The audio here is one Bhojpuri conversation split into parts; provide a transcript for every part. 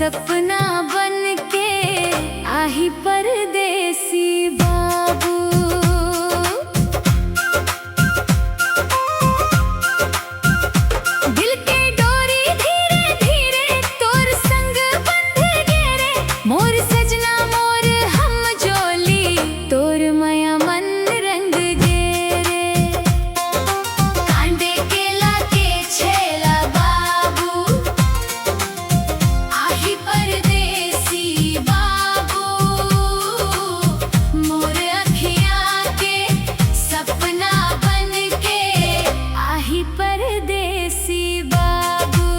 सपना बन के आही परदेसी बाबू। दिल के डोरी धीरे धीरे तोर संग बंध गेरे, मोर सजना मोर हम जोली तोर माया मन रंग गेरे। कांडे केला के छेला बाबू, आही परदेसी बाबू। मोर अखियाँ के सपना बन के आही परदेसी बाबू।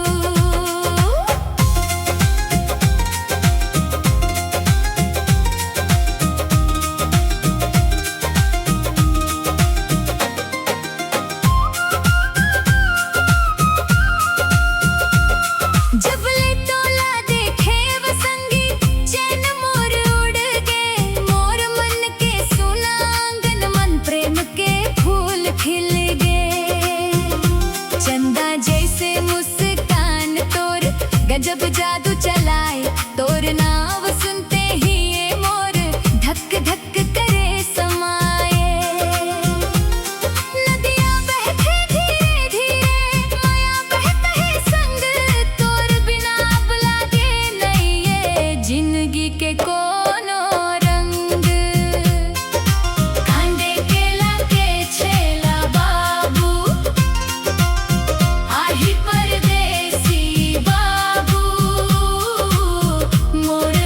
जब ले तोला देखे वसंगी चैन मोर उड़ गे, मोर मन के सुना आंगन मन प्रेम के फूल खिल गे। चंदा जैसे मुस्कान तोर गजब जादू चलाए, तोर नाव सुनते ही ये मोर धक धक करे समाए। नदियाँ बहते धीरे धीरे माया बहता है संग, तोर बिना अब लागे नहीं ये जिंदगी के कोनो रंग। कांडे केला के छेला बाबू, आही परदेसी बाबू। मोर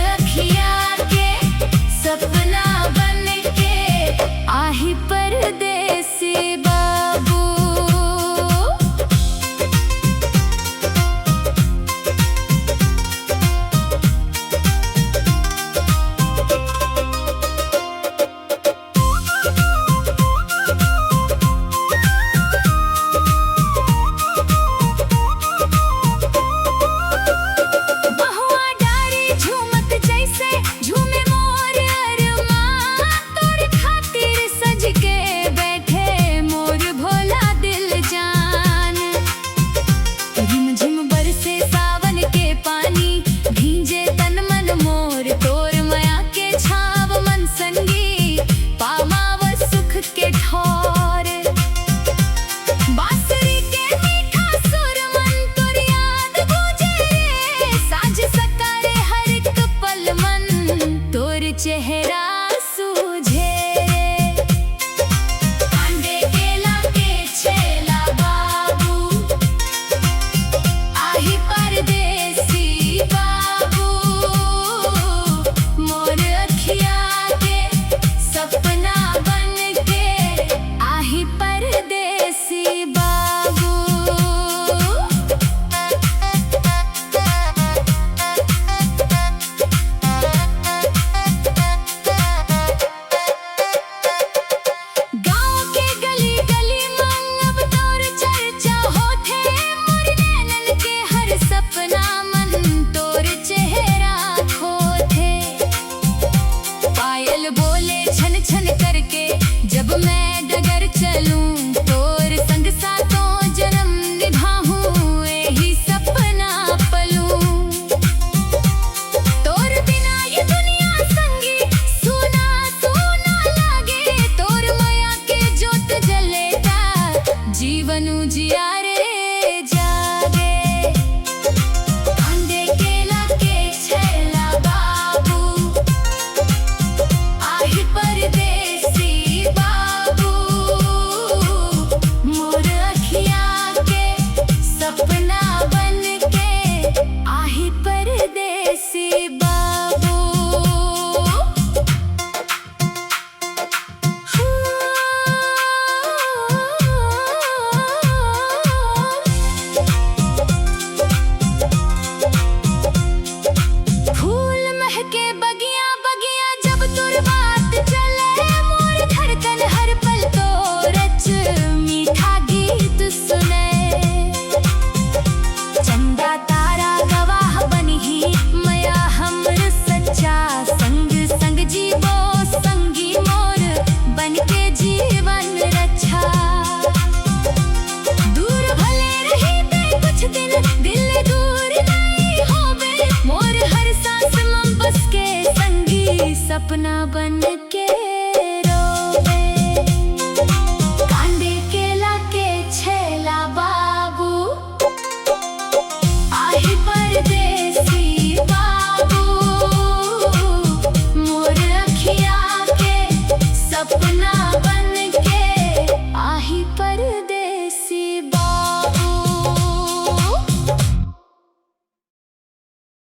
सपना बन के